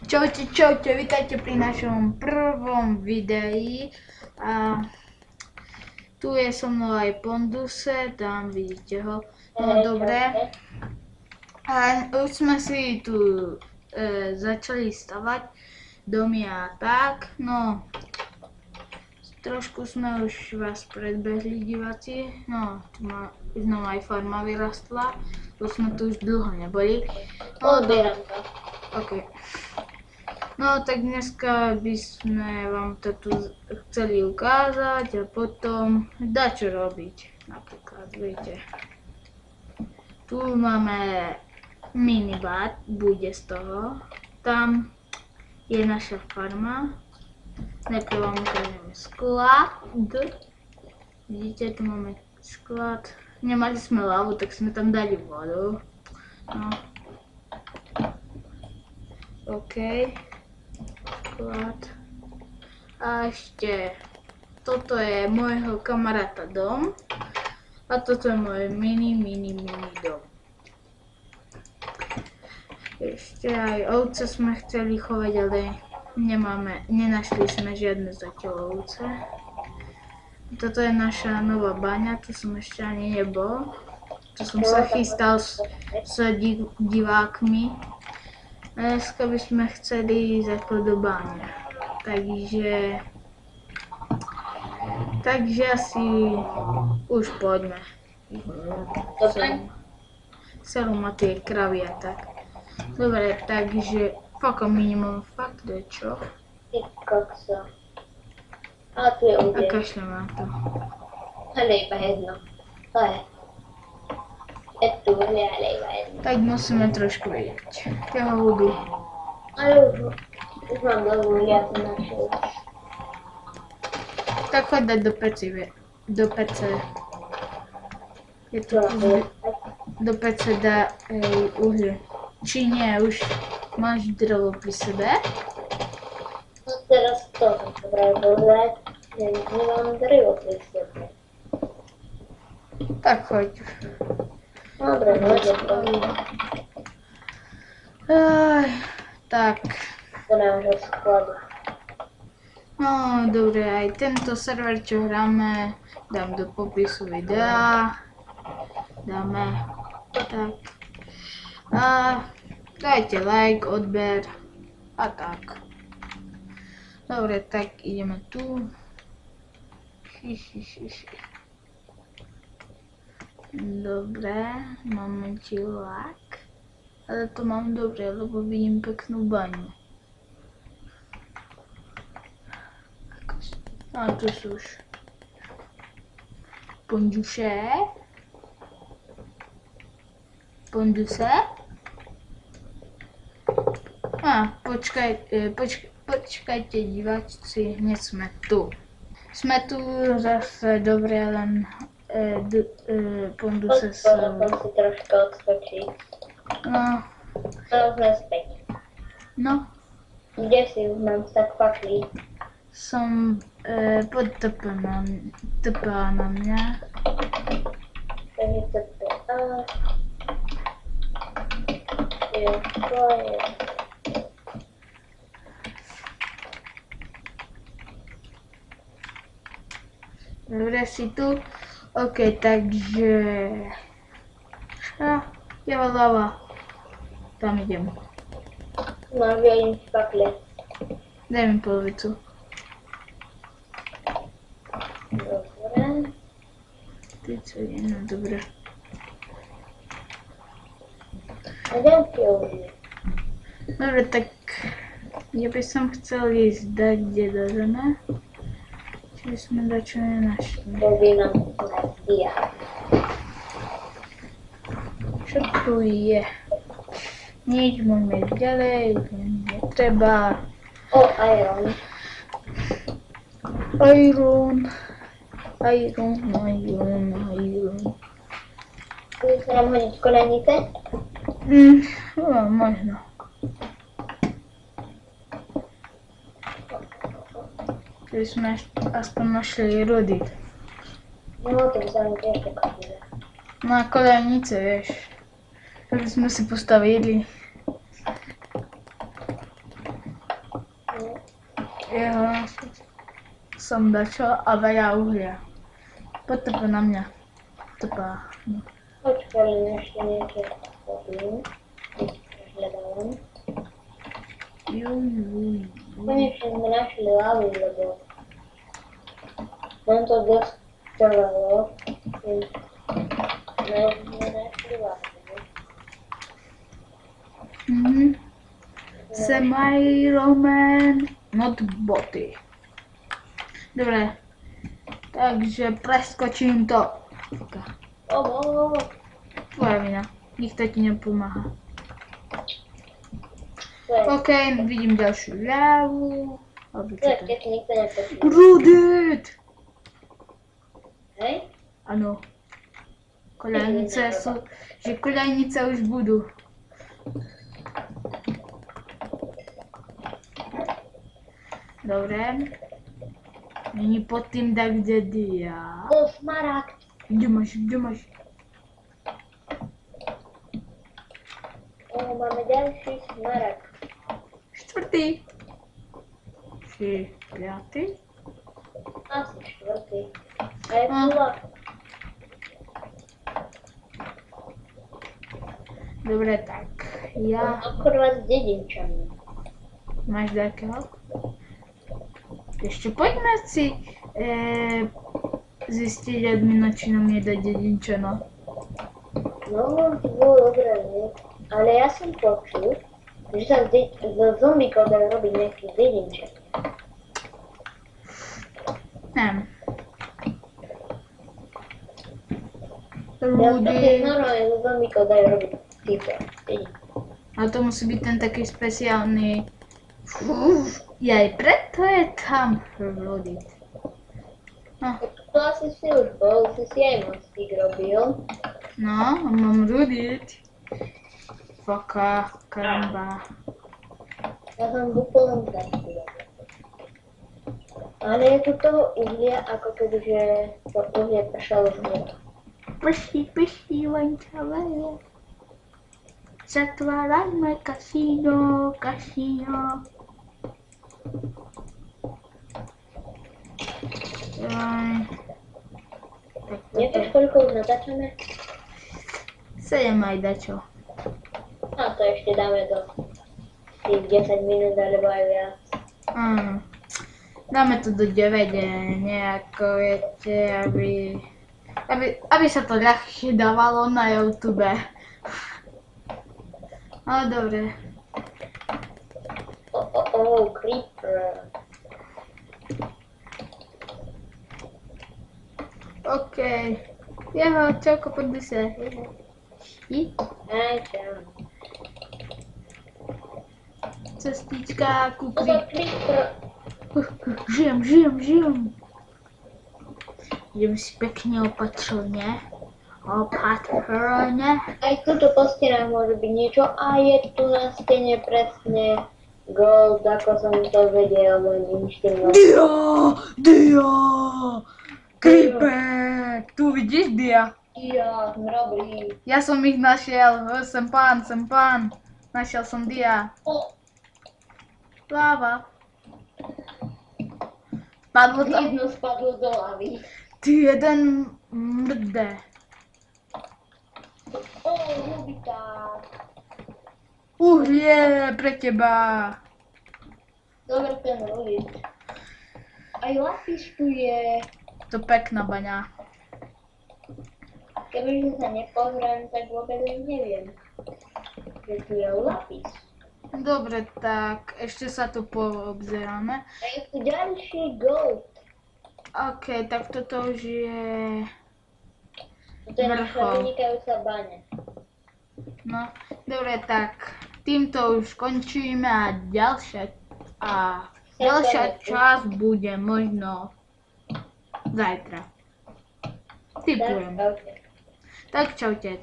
Čaute, čaute, vítajte pri našom prvom videi. A tu je so mnou aj Ponduse, tam vidíte ho. No dobre. A už sme si tu začali stavať domy a tak. No, trošku sme už vás predbehli diváci. No, tu má znova aj farma vyrastla, bo sme tu už dlho neboli. No, Odbieram to. OK. No tak dneska by sme vám to tu chceli ukázať a potom dačo robiť. Napríklad, viete. Tu máme minibar, bude z toho. Tam je naša farma. Najprv vám ukážeme sklad. Vidíte, tu máme sklad. Nemali sme lavu, tak sme tam dali vodu. No. OK. A ešte toto je môjho kamaráta dom a toto je môj mini dom. Ešte aj ovce sme chceli chovať, ale nenašli sme žiadne zatiaľ ovce. Toto je naša nová baňa, tu som ešte ani nebol. Tu som sa chystal s divákmi. Dneska by sme chceli ísť ako do báne, takže asi už poďme. Dobre. Seru ma tie kravy a tak. Dobre, takže fako minimum, fakt je čo? Ty kokso. A tu je A udiel. kašľam na to. Ale iba jedno. To je. Je tu, ale iba jedno. Tak musíme trošku vidieť. Tie holuby. Ale už mám dlhú, ja to našiel. Tak choď dať do pece. Je to do pece dá uhlie. Či nie, už máš drevo pri sebe? No teraz to som sa práve povedať, že nemám drevo pri sebe. Tak choď. Dobre, môže to. Tak. Do nášho skladu. No dobre, aj tento server, čo hráme, dám do popisu videa. Dáme. Tak. A dajte like, odber a tak. Dobre, tak ideme tu. Dobre, máme čilák. Ale to mám dobre, lebo vidím peknú baňu. A tu sú už Ponduse. A počkajte diváci, hneď sme tu. Sme tu zase dobre, len Ponduse sa... Potom si troška odskočiť. No, No, sme späť. no, Kde si už mám tak fakli? som podtopala na mňa. Takže to je to je. Dobre, si tu. OK, takže... Je lava. Tam idem. Mám vidím fakle. Daj mi polovicu. Dobre. Ty co je, no dobre. A ďalšie uhlie. Dobre, tak ja by som chcel ísť dať kde do zeme. Či by sme dačo nenašli. Bobby nám nabíja. Čo tu je? Nič, môžeme ísť ďalej, netreba. O, iron. Iron. Chceš nám hodiť kolenice? No, možno. Keby sme aspoň našli rody. No, to by sa mi tiež pokazilo. Na kolenice, vieš. Keby sme si postavili. Ja som dačo a veľa uhlia. Poď na mňa. Topá. Počkaj, ešte niečo robím. Hľadávam. Juj. Konečne sme našli lavu, lebo nám to dosť trvalo. Sme našli lavu. Sem Iron Man, not boty. Dobre. Takže preskočím to. Tvoja vina. Nikto ti nepomáha. OK, vidím ďalšiu ľavu. Keď nikto nepočúva. Rudit! Hej? Áno. Koľajnice sú, že koľajnice už budú. Dobre. Není pod tým tak, kde dia. Smaragd. Kde máš? Máme ďalší smaragd. 4. Či 5. Asi 4. A je pula. Dobre, tak. Ja... Obchodovať s dedinčami. Máš takého? Ešte poďme si zistiť admina, či nám nedá dedinčano. No, to bolo dobré, nie? Ale ja som počul, že sa zo zombíkov dajú robiť nejaký dedinčan. Neviem. Ja Rudy. také normálne zo zombíkov dajú robiť týto dedinčan. Ale to musí byť ten taký speciálny... Jaj, preto je tam Rudit. To asi si už bol, si aj mostík robil. No, mám Rudit. Foka, karamba. Ja som úplne taký. Ale je tu toho uhlia, ako kebyže to uhlie pršalo z neba. Prší, lenčavé. Zatvárajme kasíno. Nevieš, koľko už natáčame? 7 aj dačo. A to ešte dáme do tých 10 minút alebo aj viac. Dáme to do 9, nejako viete, aby sa to ľahšie dávalo na YouTube. Ale dobre. Creeper. OK. Jeho, čauko, poďme sa. Aj tam. Cestička ku Creeper. Žijem. Idem si pekne opatrne. Aj tuto po stenách môže byť niečo a je tu na stene presne gold, ako som to vedel, len inštinkt. Dia! Creeper! Tu vidíš dia? Ja, dobrý. Ja som ich našiel, sem pán. Našiel som dia. Láva. Spadlo to. Jedno spadlo do lavy. Ty jeden mrde. Hubitár. Uhlie pre teba. Dobre ten rubit. Aj lapis tu je. To pekná baňa. Kebyže sa nepozriem, tak vôbec neviem, že tu je lapis. Dobre, tak ešte sa tu poobzeráme. A je tu ďalší gold. OK, tak toto už je... To je naša Vrchol. vynikajúca baňa. No, dobre, tak týmto už končíme a ďalšia časť bude možno zajtra. Typujem. Tak, okay. Tak čaute.